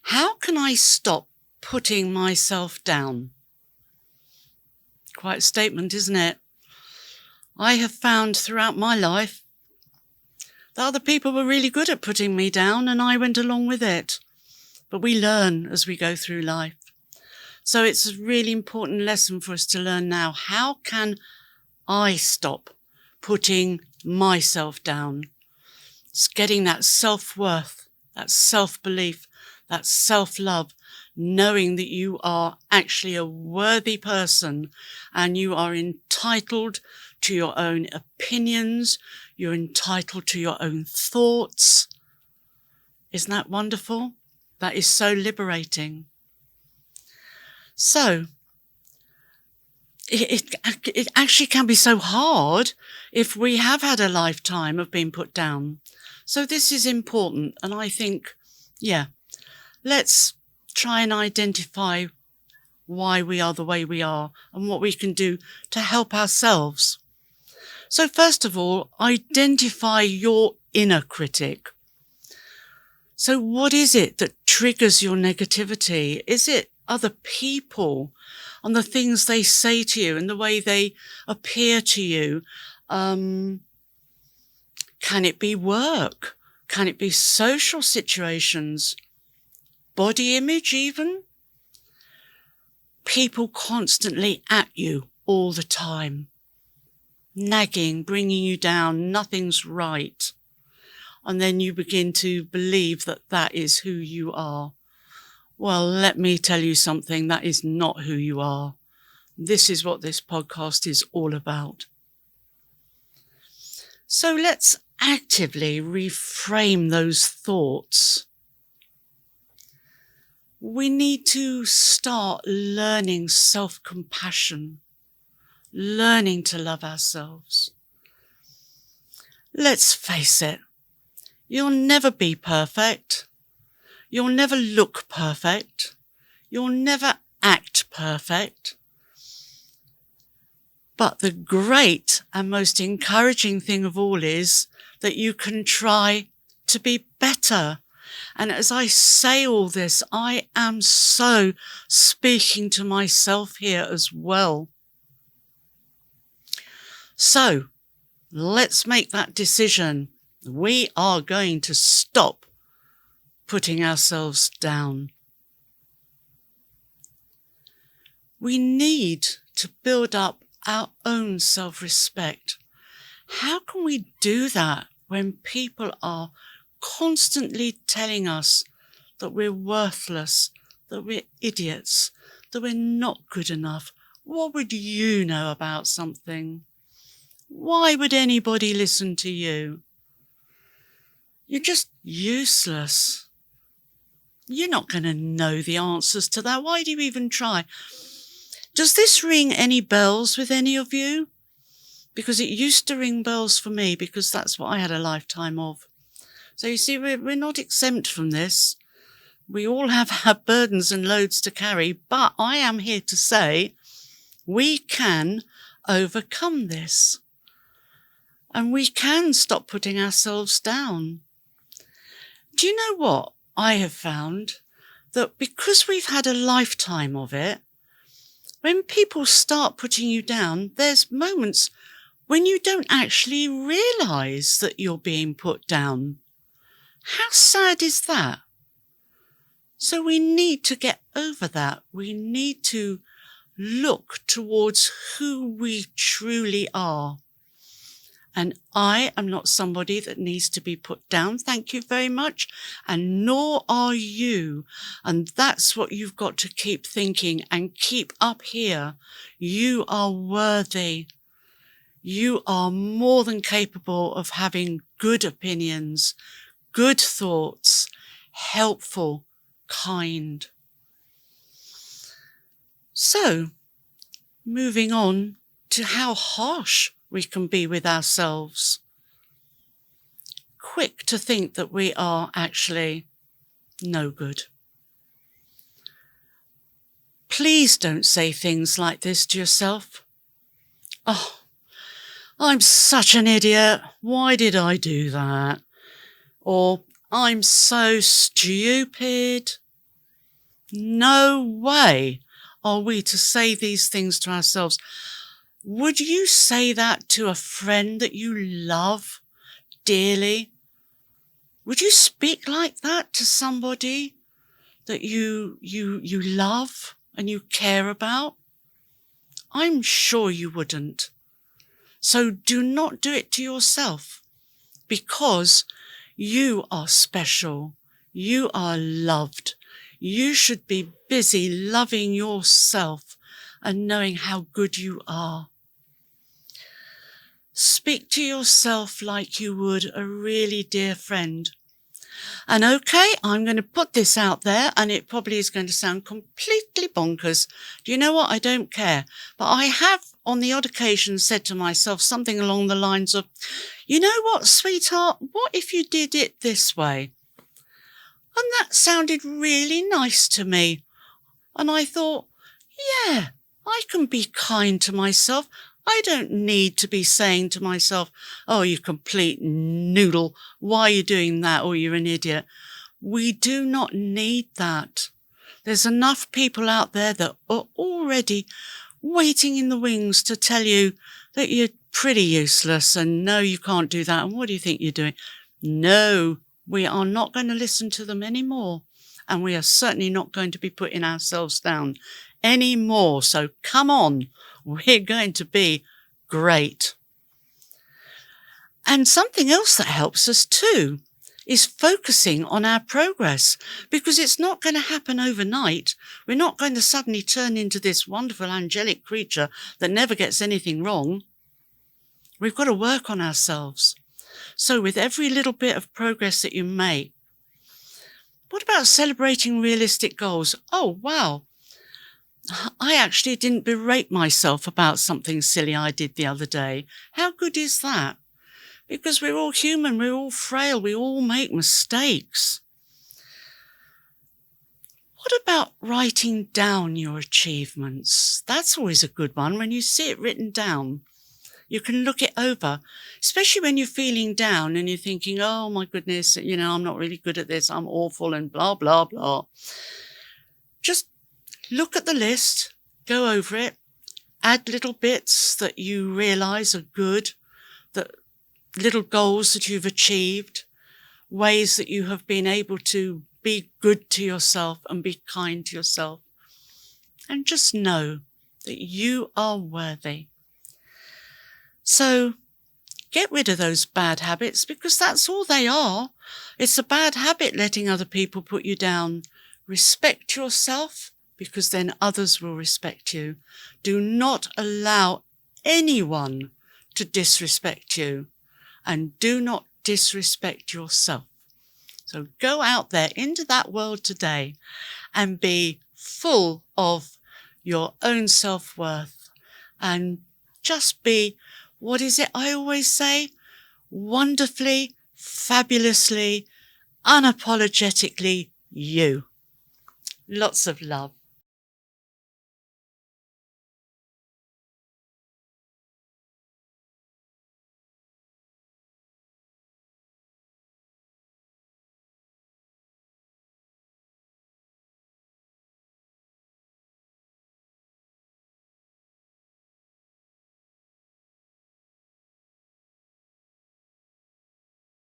How can I stop putting myself down? Quite a statement, isn't it? I have found throughout my life that other people were really good at putting me down and I went along with it. But we learn as we go through life. So it's a really important lesson for us to learn now. How can I stop putting myself down? It's getting that self-worth, that self-belief, that self-love, knowing that you are actually a worthy person and you are entitled to your own opinions. You're entitled to your own thoughts. Isn't that wonderful? That is so liberating. So, it actually can be so hard if we have had a lifetime of being put down. So this is important. And I think, let's try and identify why we are the way we are and what we can do to help ourselves. So first of all, identify your inner critic. So what is it that triggers your negativity? Is it other people and the things they say to you and the way they appear to you? Can it be work? Can it be social situations? Body image even? People constantly at you all the time, nagging, bringing you down, nothing's right. And then you begin to believe that that is who you are. Well, let me tell you something, that is not who you are. This is what this podcast is all about. So let's actively reframe those thoughts. We need to start learning self-compassion, learning to love ourselves. Let's face it, you'll never be perfect. You'll never look perfect. You'll never act perfect. But the great and most encouraging thing of all is that you can try to be better. And as I say all this, I am so speaking to myself here as well. So let's make that decision. We are going to stop putting ourselves down. We need to build up our own self-respect. How can we do that when people are constantly telling us that we're worthless, that we're idiots, that we're not good enough? What would you know about something? Why would anybody listen to you? You're just useless. You're not going to know the answers to that. Why do you even try? Does this ring any bells with any of you? Because it used to ring bells for me, because that's what I had a lifetime of. So you see, we're not exempt from this. We all have our burdens and loads to carry, but I am here to say we can overcome this. And we can stop putting ourselves down. Do you know what I have found? That because we've had a lifetime of it, when people start putting you down, there's moments when you don't actually realise that you're being put down. How sad is that? So we need to get over that. We need to look towards who we truly are. And I am not somebody that needs to be put down. Thank you very much. And nor are you. And that's what you've got to keep thinking and keep up here. You are worthy. You are more than capable of having good opinions, good thoughts, helpful, kind. So, moving on to how harsh we can be with ourselves. Quick to think that we are actually no good. Please don't say things like this to yourself. Oh, I'm such an idiot. Why did I do that? Or I'm so stupid. No way are we to say these things to ourselves. Would you say that to a friend that you love dearly? Would you speak like that to somebody that you love and you care about? I'm sure you wouldn't. So do not do it to yourself, because you are special. You are loved. You should be busy loving yourself and knowing how good you are. Speak to yourself like you would a really dear friend. And okay, I'm going to put this out there, and it probably is going to sound completely bonkers. Do you know what? I don't care. But I have on the odd occasion said to myself something along the lines of, you know what, sweetheart, what if you did it this way? And that sounded really nice to me. And I thought, yeah, I can be kind to myself. I don't need to be saying to myself, oh, you complete noodle, why are you doing that? Or you're an idiot. We do not need that. There's enough people out there that are already waiting in the wings to tell you that you're pretty useless and no, you can't do that. And what do you think you're doing? No, we are not going to listen to them anymore. And we are certainly not going to be putting ourselves down anymore. So come on. We're going to be great. And something else that helps us too is focusing on our progress, because it's not going to happen overnight. We're not going to suddenly turn into this wonderful angelic creature that never gets anything wrong. We've got to work on ourselves. So with every little bit of progress that you make, what about celebrating realistic goals? Oh, wow. I actually didn't berate myself about something silly I did the other day. How good is that? Because we're all human, we're all frail, we all make mistakes. What about writing down your achievements? That's always a good one. When you see it written down, you can look it over, especially when you're feeling down and you're thinking, oh my goodness, I'm not really good at this, I'm awful and blah, blah, blah. Just look at the list, go over it, add little bits that you realise are good, that little goals that you've achieved, ways that you have been able to be good to yourself and be kind to yourself. And just know that you are worthy. So get rid of those bad habits, because that's all they are. It's a bad habit letting other people put you down. Respect yourself, because then others will respect you. Do not allow anyone to disrespect you, and do not disrespect yourself. So go out there into that world today and be full of your own self-worth, and just be, what is it I always say? Wonderfully, fabulously, unapologetically you. Lots of love.